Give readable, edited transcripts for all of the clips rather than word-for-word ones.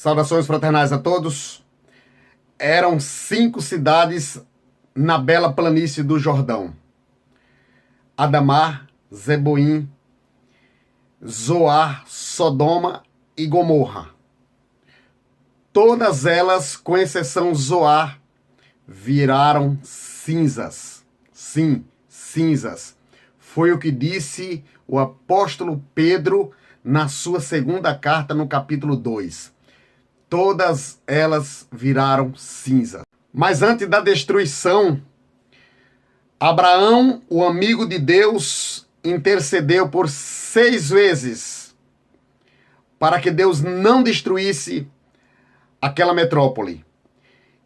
Saudações fraternais a todos. Eram 5 cidades na bela planície do Jordão: Adamar, Zeboim, Zoar, Sodoma e Gomorra. Todas elas, com exceção Zoar, viraram cinzas. Sim, cinzas. Foi o que disse o apóstolo Pedro na sua segunda carta, no capítulo 2. Todas elas viraram cinza. Mas antes da destruição, Abraão, o amigo de Deus, intercedeu por 6 vezes para que Deus não destruísse aquela metrópole.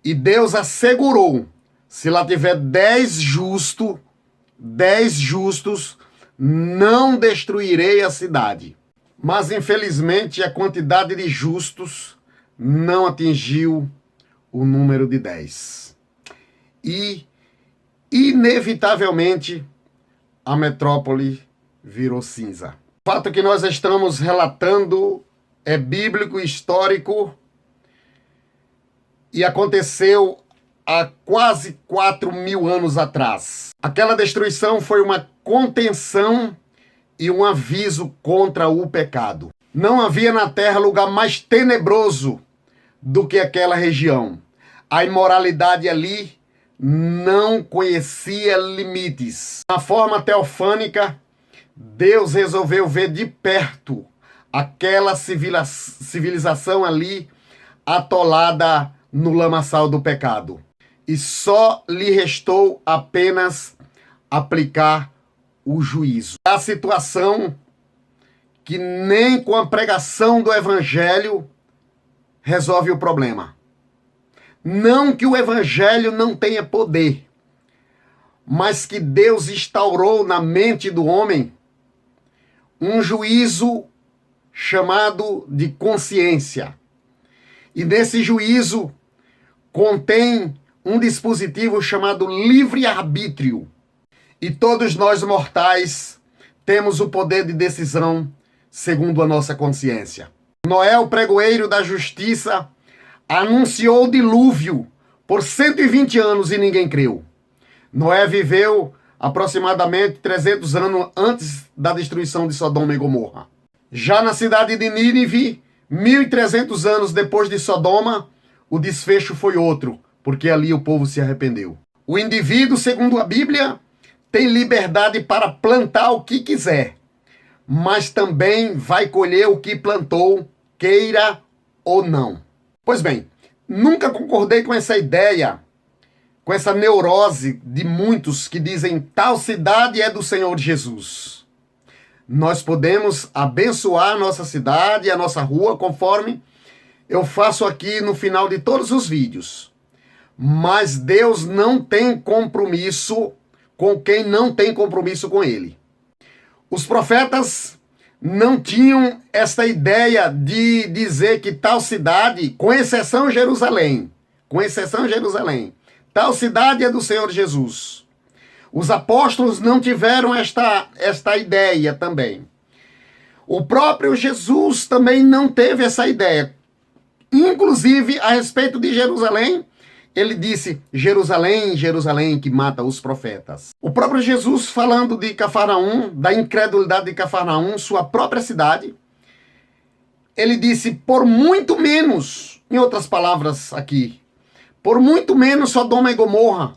E Deus assegurou: se lá tiver 10 justos, não destruirei a cidade. Mas infelizmente a quantidade de justos não atingiu o número de 10. E, inevitavelmente, a metrópole virou cinza. O fato que nós estamos relatando é bíblico, histórico, e aconteceu há quase 4.000 anos atrás. Aquela destruição foi uma contenção e um aviso contra o pecado. Não havia na terra lugar mais tenebroso do que aquela região. A imoralidade ali não conhecia limites. Na forma teofânica, Deus resolveu ver de perto aquela civilização ali atolada no lamaçal do pecado. E só lhe restou apenas aplicar o juízo. A situação que nem com a pregação do evangelho resolve o problema. Não que o evangelho não tenha poder, mas que Deus instaurou na mente do homem um juízo chamado de consciência. E nesse juízo contém um dispositivo chamado livre-arbítrio. E todos nós mortais temos o poder de decisão segundo a nossa consciência. Noé, o pregoeiro da justiça, anunciou o dilúvio por 120 anos e ninguém creu. Noé viveu aproximadamente 300 anos antes da destruição de Sodoma e Gomorra. Já na cidade de Nínive, 1.300 anos depois de Sodoma, o desfecho foi outro, porque ali o povo se arrependeu. O indivíduo, segundo a Bíblia, tem liberdade para plantar o que quiser, mas também vai colher o que plantou, queira ou não. Pois bem, nunca concordei com essa ideia, com essa neurose de muitos que dizem tal cidade é do Senhor Jesus. Nós podemos abençoar a nossa cidade e a nossa rua, conforme eu faço aqui no final de todos os vídeos. Mas Deus não tem compromisso com quem não tem compromisso com Ele. Os profetas não tinham essa ideia de dizer que tal cidade, com exceção Jerusalém, tal cidade é do Senhor Jesus. Os apóstolos não tiveram esta ideia também. O próprio Jesus também não teve essa ideia. Inclusive, a respeito de Jerusalém, ele disse: Jerusalém, Jerusalém, que mata os profetas. O próprio Jesus, falando de Cafarnaum, da incredulidade de Cafarnaum, sua própria cidade, ele disse: por muito menos, em outras palavras aqui, por muito menos Sodoma e Gomorra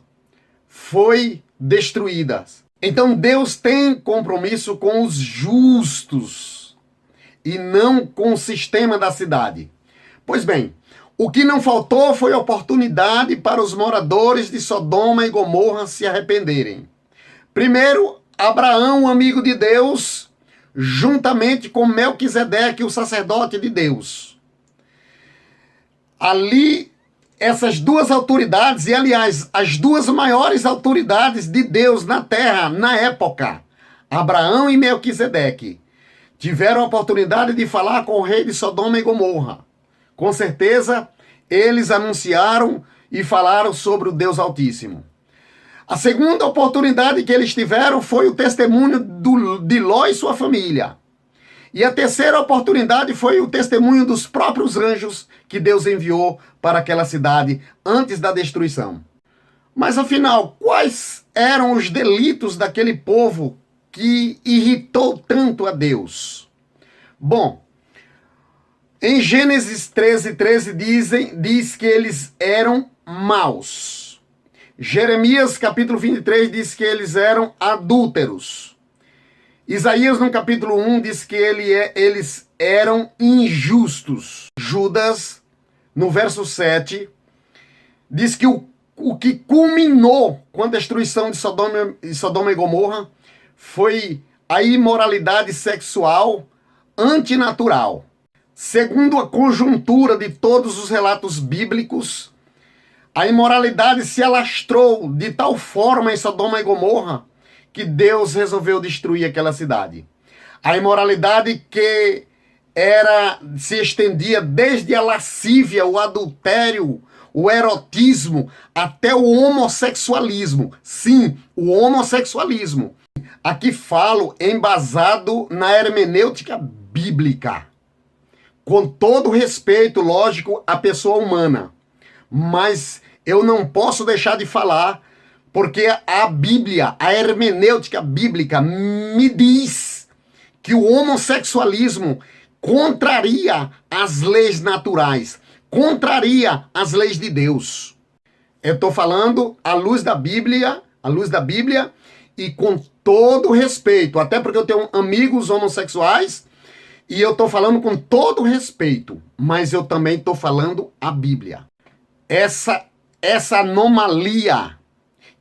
foi destruída. Então Deus tem compromisso com os justos e não com o sistema da cidade. Pois bem, o que não faltou foi oportunidade para os moradores de Sodoma e Gomorra se arrependerem. Primeiro, Abraão, amigo de Deus, juntamente com Melquisedeque, o sacerdote de Deus. Ali, essas 2 autoridades, e aliás, as 2 maiores autoridades de Deus na terra, na época, Abraão e Melquisedeque, tiveram a oportunidade de falar com o rei de Sodoma e Gomorra. Com certeza, eles anunciaram e falaram sobre o Deus Altíssimo. A segunda oportunidade que eles tiveram foi o testemunho de Ló e sua família. E a terceira oportunidade foi o testemunho dos próprios anjos que Deus enviou para aquela cidade antes da destruição. Mas afinal, quais eram os delitos daquele povo que irritou tanto a Deus? Bom, em Gênesis 13:13 diz que eles eram maus. Jeremias capítulo 23 diz que eles eram adúlteros. Isaías no capítulo 1 diz que eles eram injustos. Judas, no verso 7, diz que o que culminou com a destruição de Sodoma e Gomorra foi a imoralidade sexual antinatural. Segundo a conjuntura de todos os relatos bíblicos, a imoralidade se alastrou de tal forma em Sodoma e Gomorra que Deus resolveu destruir aquela cidade. A imoralidade que se estendia desde a lascívia, o adultério, o erotismo, até o homossexualismo. Sim, o homossexualismo. Aqui falo embasado na hermenêutica bíblica. Com todo respeito, lógico, à pessoa humana. Mas eu não posso deixar de falar, porque a Bíblia, a hermenêutica bíblica, me diz que o homossexualismo contraria as leis naturais, contraria as leis de Deus. Eu estou falando à luz da Bíblia, e com todo respeito, até porque eu tenho amigos homossexuais, e eu estou falando com todo respeito, mas eu também estou falando a Bíblia. Essa anomalia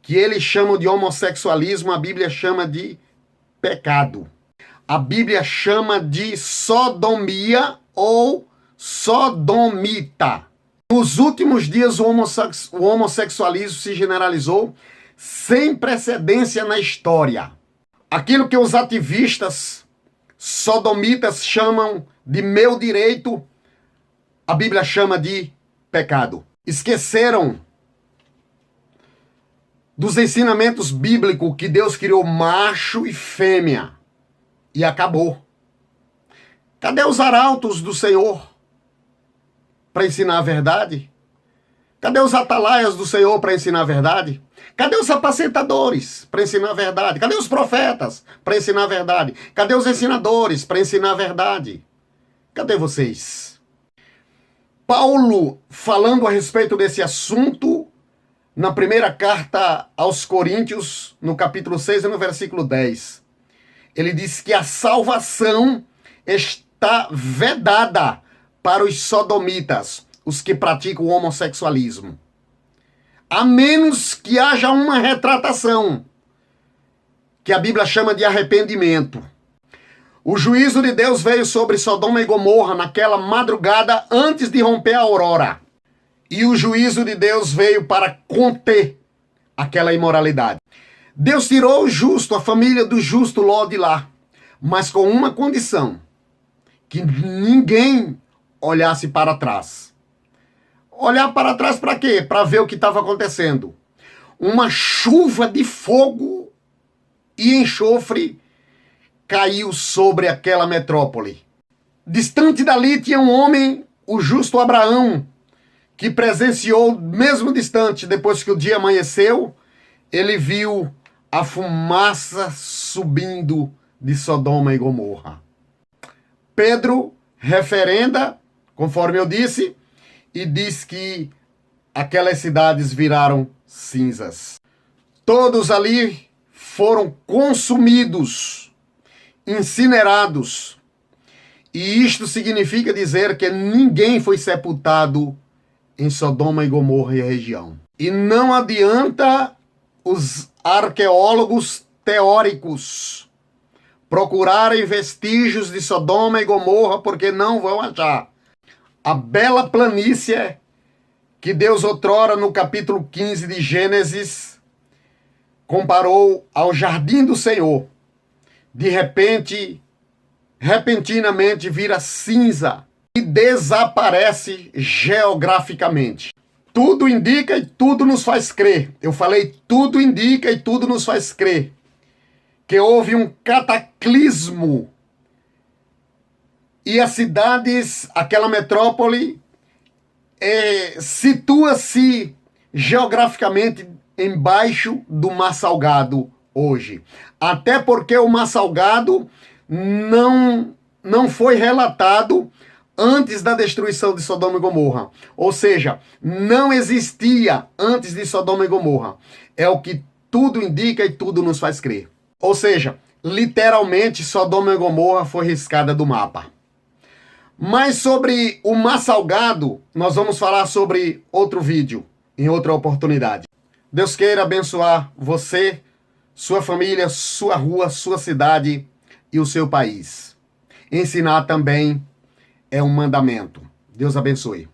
que eles chamam de homossexualismo, a Bíblia chama de pecado. A Bíblia chama de sodomia ou sodomita. Nos últimos dias, o homossexualismo se generalizou sem precedência na história. Aquilo que os ativistas sodomitas chamam de meu direito, a Bíblia chama de pecado. Esqueceram dos ensinamentos bíblicos que Deus criou macho e fêmea e acabou. Cadê os arautos do Senhor para ensinar a verdade? Cadê os atalaias do Senhor para ensinar a verdade? Cadê os apacentadores para ensinar a verdade? Cadê os profetas para ensinar a verdade? Cadê os ensinadores para ensinar a verdade? Cadê vocês? Paulo, falando a respeito desse assunto, na primeira carta aos Coríntios, no capítulo 6 e no versículo 10, ele diz que a salvação está vedada para os sodomitas, os que praticam o homossexualismo. A menos que haja uma retratação, que a Bíblia chama de arrependimento. O juízo de Deus veio sobre Sodoma e Gomorra naquela madrugada antes de romper a aurora. E o juízo de Deus veio para conter aquela imoralidade. Deus tirou o justo, a família do justo Ló de lá, mas com uma condição: que ninguém olhasse para trás. Olhar para trás para quê? Para ver o que estava acontecendo. Uma chuva de fogo e enxofre caiu sobre aquela metrópole. Distante dali tinha um homem, o justo Abraão, que presenciou, mesmo distante, depois que o dia amanheceu, ele viu a fumaça subindo de Sodoma e Gomorra. Pedro referenda, conforme eu disse, e diz que aquelas cidades viraram cinzas. Todos ali foram consumidos, incinerados. E isto significa dizer que ninguém foi sepultado em Sodoma e Gomorra e a região. E não adianta os arqueólogos teóricos procurarem vestígios de Sodoma e Gomorra, porque não vão achar. A bela planície que Deus outrora no capítulo 15 de Gênesis comparou ao jardim do Senhor, de repente, repentinamente vira cinza e desaparece geograficamente. Tudo indica e tudo nos faz crer. Eu falei tudo indica e tudo nos faz crer que houve um cataclismo E as cidades, aquela metrópole, situa-se geograficamente embaixo do Mar Salgado hoje. Até porque o Mar Salgado não foi relatado antes da destruição de Sodoma e Gomorra. Ou seja, não existia antes de Sodoma e Gomorra. É o que tudo indica e tudo nos faz crer. Ou seja, literalmente Sodoma e Gomorra foi riscada do mapa. Mas sobre o Mar Salgado, nós vamos falar sobre outro vídeo, em outra oportunidade. Deus queira abençoar você, sua família, sua rua, sua cidade e o seu país. Ensinar também é um mandamento. Deus abençoe.